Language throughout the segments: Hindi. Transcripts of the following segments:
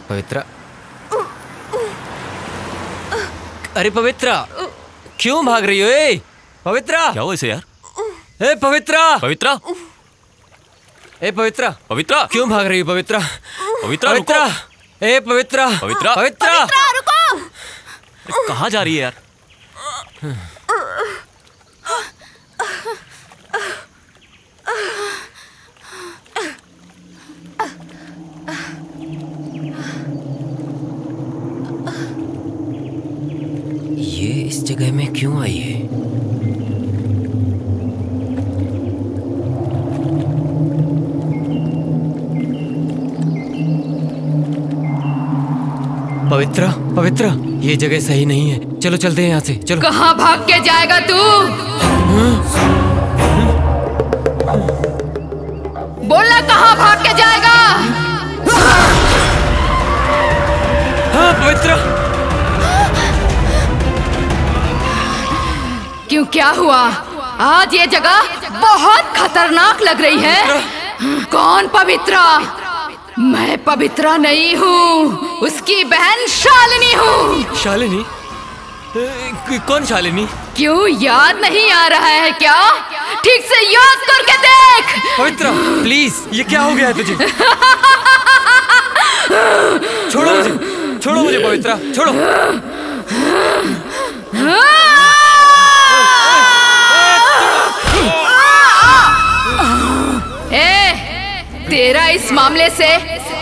पवित्रा, अरे पवित्रा, क्यों भाग रही हो? ए पवित्रा, क्या हुआ इसे यार? ए पवित्रा, पवित्रा, ए पवित्रा, पवित्रा, क्यों भाग रही हो पवित्रा? पवित्रा, पवित्रा, ए पवित्रा, पवित्रा, पवित्रा, रुको। कहाँ जा रही है यार? ये इस जगह में क्यों आई है? पवित्रा, पवित्रा, ये जगह सही नहीं है। चलो चलते हैं यहाँ से, चलो। कहाँ भाग के जाएगा तू? बोलना, कहाँ भाग के जाएगा? हाँ पवित्रा। क्यों, क्या हुआ? आज ये जगह बहुत खतरनाक लग रही है। कौन पवित्रा? मैं पवित्रा नहीं हूँ, उसकी बहन शालिनी हूँ। शालिनी? कौन शालिनी? क्यों, याद नहीं आ रहा है क्या? ठीक से याद करके देख। पवित्रा प्लीज, ये क्या हो गया है तुझे? छोड़ो मुझे, छोड़ो मुझे पवित्रा, छोड़ो। तेरा इस मामले से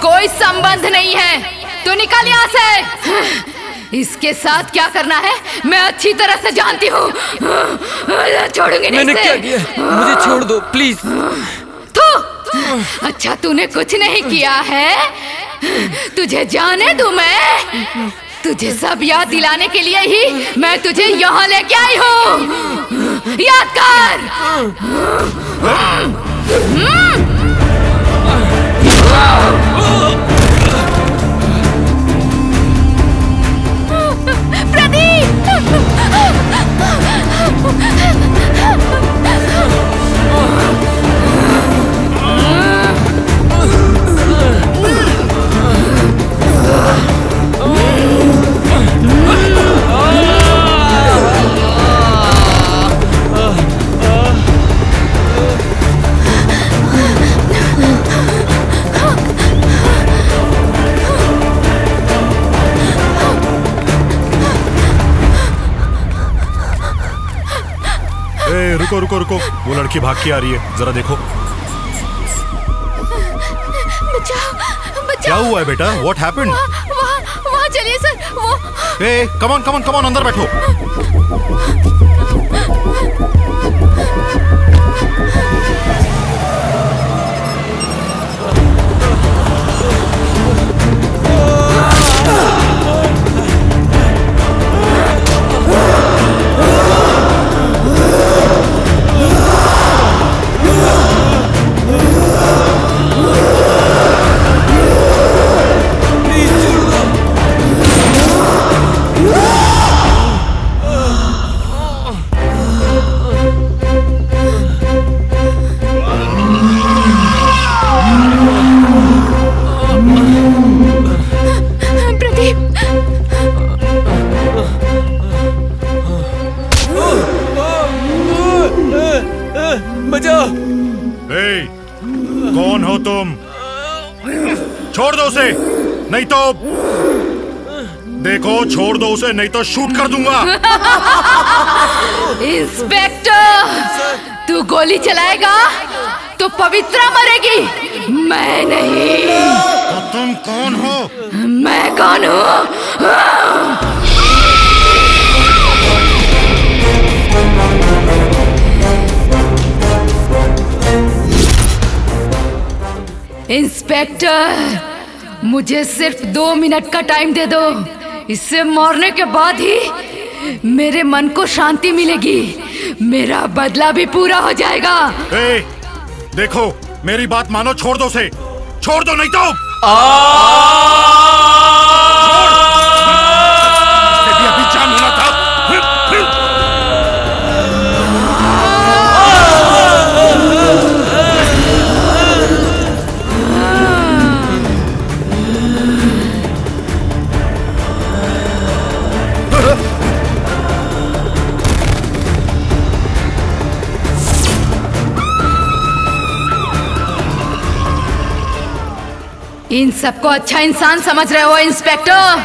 कोई संबंध नहीं है, तो निकल यहाँ से। इसके साथ क्या करना है मैं अच्छी तरह से जानती हूँ। छोड़ूंगी नहीं। मैंने क्या किया? मुझे छोड़ दो प्लीज। तू अच्छा, तूने कुछ नहीं किया है। तुझे जाने दूं मैं? तुझे सब याद दिलाने के लिए ही मैं तुझे यहाँ लेके आई हूँ। याद कर। रुको रुको रुको, वो लड़की भाग के आ रही है, जरा देखो। बचाओ, बचाओ। क्या हुआ है बेटा? What happened? वहाँ चलिए सर, वो। ए, come on come on come on, अंदर बैठो। बचाओ। कौन हो तुम? छोड़ दो उसे, नहीं तो देखो, छोड़ दो उसे नहीं तो शूट कर दूंगा। इंस्पेक्टर, तू गोली चलाएगा तो पवित्रा मरेगी, मैं नहीं। तो तुम कौन हो? मैं कौन हूँ? इंस्पेक्टर, मुझे सिर्फ 2 मिनट का टाइम दे दो। इससे मरने के बाद ही मेरे मन को शांति मिलेगी, मेरा बदला भी पूरा हो जाएगा। देखो, मेरी बात मानो, छोड़ दो उसे, छोड़ दो नहीं तो भी अभी जान होना था। इन सबको अच्छा इंसान समझ रहे हो इंस्पेक्टर?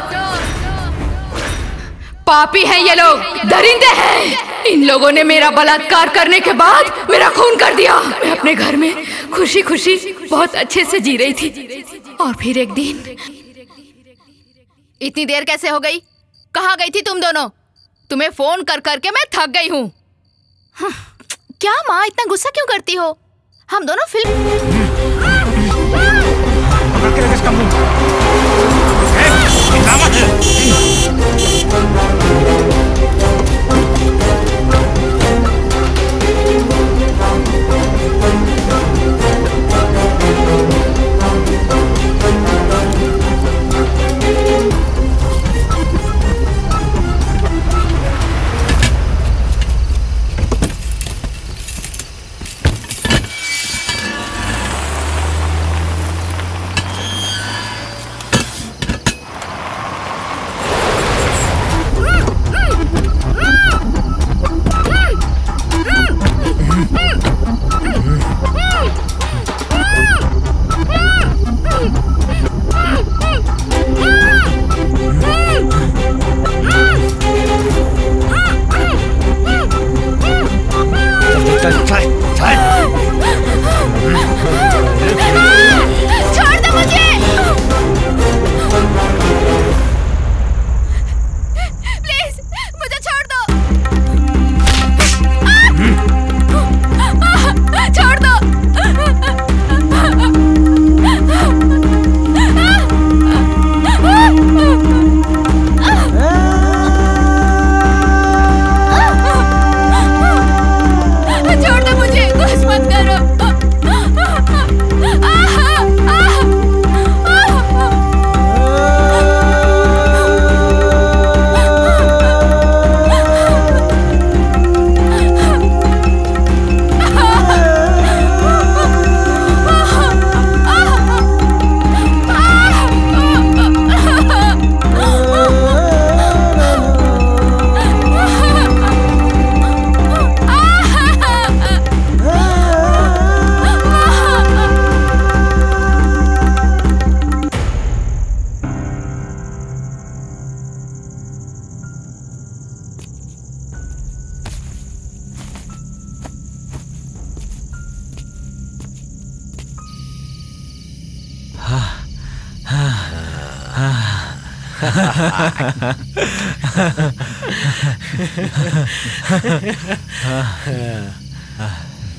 पापी हैं ये लोग, दरिंदे हैं। इन लोगों ने मेरा बलात्कार करने के बाद मेरा खून कर दिया। मैं अपने घर में खुशी खुशी बहुत अच्छे से जी रही थी, और फिर एक दिन। इतनी देर कैसे हो गई? कहाँ गई थी तुम दोनों? तुम्हें फोन कर करके मैं थक गई हूँ। क्या माँ, इतना गुस्सा क्यों करती हो? हम दोनों फिल्म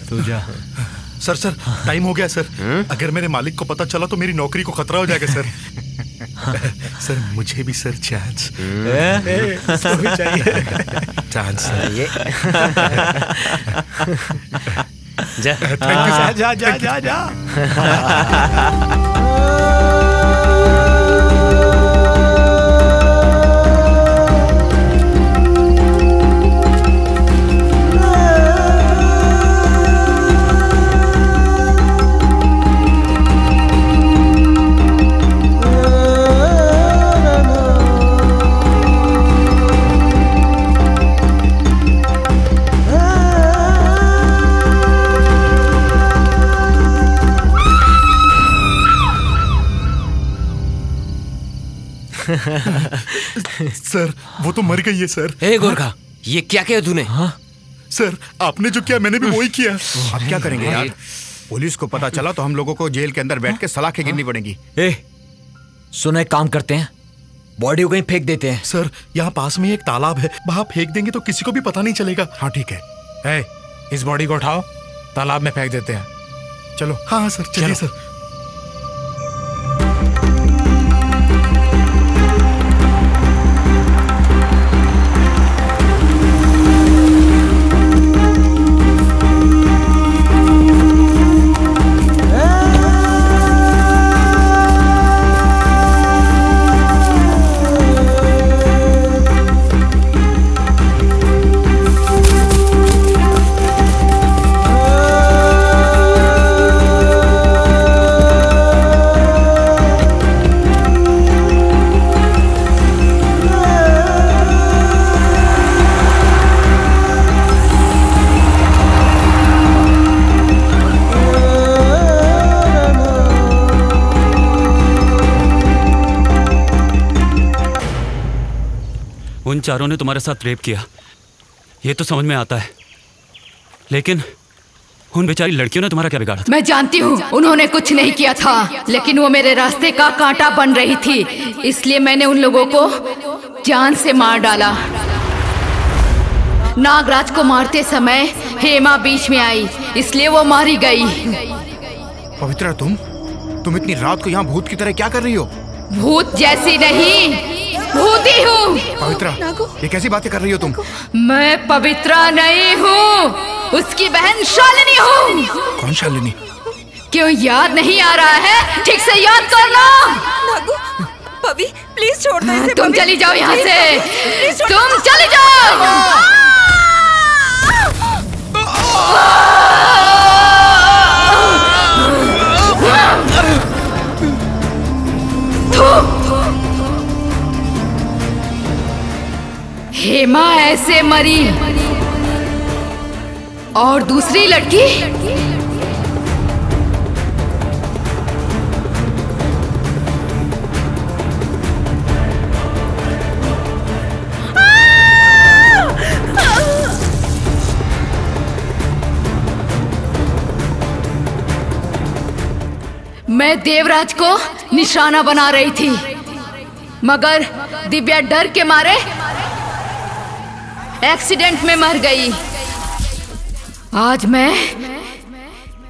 तू जा। सर टाइम हो गया सर। अगर मेरे मालिक को पता चला तो मेरी नौकरी को खतरा हो जाएगा सर। सर मुझे भी सर चांस चाहिए। चांस जा जा जा जा। सर वो तो मर गई है सर। ए गोरखा, ये क्या किया तूने? हाँ सर आपने जो किया मैंने भी वही किया। अब क्या करेंगे यार? पुलिस को पता चला तो हम लोगों को जेल के अंदर बैठ के सलाखें गिननी पड़ेंगी। ए सुनो, एक काम करते हैं, बॉडी को कहीं फेंक देते हैं। सर यहाँ पास में एक तालाब है, वहाँ फेंक देंगे तो किसी को भी पता नहीं चलेगा। हाँ ठीक है। इस बॉडी को उठाओ, तालाब में फेंक देते हैं। चलो। हाँ सर चलिए सर। उन चारों ने तुम्हारे साथ रेप किया, ये तो समझ में आता है, लेकिन उन बेचारी लड़कियों ने तुम्हारा क्या बिगाड़ा था? मैं जानती हूँ उन्होंने कुछ नहीं किया था, लेकिन वो मेरे रास्ते का कांटा बन रही थी, इसलिए मैंने उन लोगों को जान से मार डाला। नागराज को मारते समय हेमा बीच में आई, इसलिए वो मारी गई। पवित्रा, तुम इतनी रात को यहाँ भूत की तरह क्या कर रही हो? भूत जैसी नहीं, भूती हूँ। पवित्रा, ये कैसी बातें कर रही हो तुम? मैं पवित्रा नहीं हूँ, उसकी बहन शालिनी हूँ। कौन शालिनी? क्यों याद नहीं आ रहा है? ठीक से याद करना। नागू, पवी, प्लीज छोड़ दो इसे। तुम चली जाओ यहाँ से, तुम चली जाओ। हेमा ऐसे मरी, और दूसरी लड़की मैं देवराज को निशाना बना रही थी, मगर दिव्या डर के मारे एक्सीडेंट में मर गई। आज मैं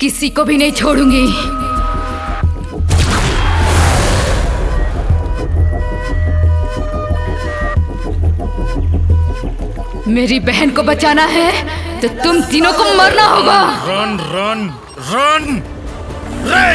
किसी को भी नहीं छोड़ूंगी। मेरी बहन को बचाना है तो तुम तीनों को मरना होगा। रन रन रन रे!